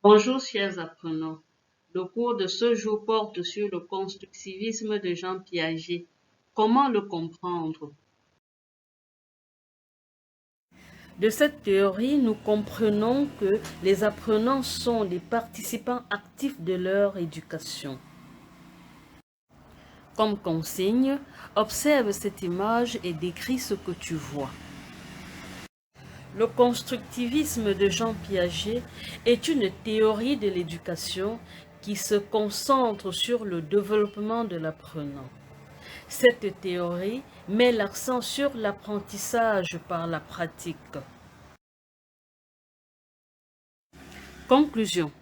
Bonjour chers apprenants, le cours de ce jour porte sur le constructivisme de Jean Piaget. Comment le comprendre? De cette théorie, nous comprenons que les apprenants sont des participants actifs de leur éducation. Comme consigne, observe cette image et décris ce que tu vois. Le constructivisme de Jean Piaget est une théorie de l'éducation qui se concentre sur le développement de l'apprenant. Cette théorie met l'accent sur l'apprentissage par la pratique. Conclusion.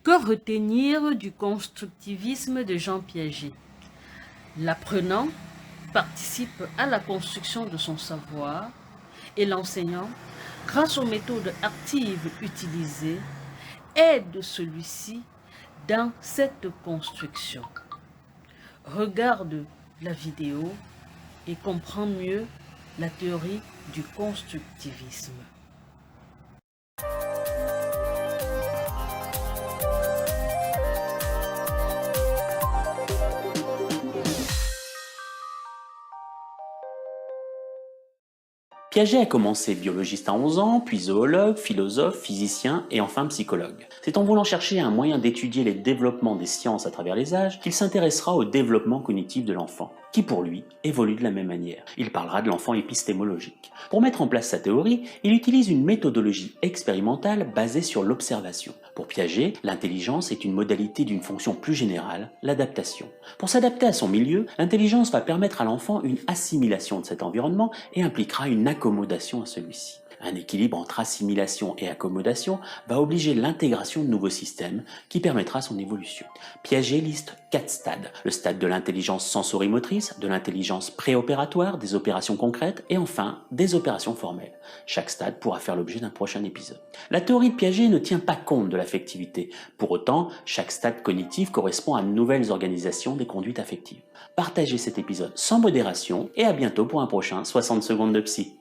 Que retenir du constructivisme de Jean Piaget? L'apprenant participe à la construction de son savoir et l'enseignant, grâce aux méthodes actives utilisées, aide celui-ci dans cette construction. Regarde la vidéo et comprends mieux la théorie du constructivisme. Piaget a commencé biologiste à 11 ans, puis zoologue, philosophe, physicien et enfin psychologue. C'est en voulant chercher un moyen d'étudier les développements des sciences à travers les âges qu'il s'intéressera au développement cognitif de l'enfant, qui pour lui évolue de la même manière. Il parlera de l'enfant épistémologique. Pour mettre en place sa théorie, il utilise une méthodologie expérimentale basée sur l'observation. Pour Piaget, l'intelligence est une modalité d'une fonction plus générale, l'adaptation. Pour s'adapter à son milieu, l'intelligence va permettre à l'enfant une assimilation de cet environnement et impliquera une accommodation à celui-ci. Un équilibre entre assimilation et accommodation va obliger l'intégration de nouveaux systèmes qui permettra son évolution. Piaget liste 4 stades. Le stade de l'intelligence sensorimotrice, de l'intelligence préopératoire, des opérations concrètes et enfin des opérations formelles. Chaque stade pourra faire l'objet d'un prochain épisode. La théorie de Piaget ne tient pas compte de l'affectivité. Pour autant, chaque stade cognitif correspond à de nouvelles organisations des conduites affectives. Partagez cet épisode sans modération et à bientôt pour un prochain 60 secondes de psy.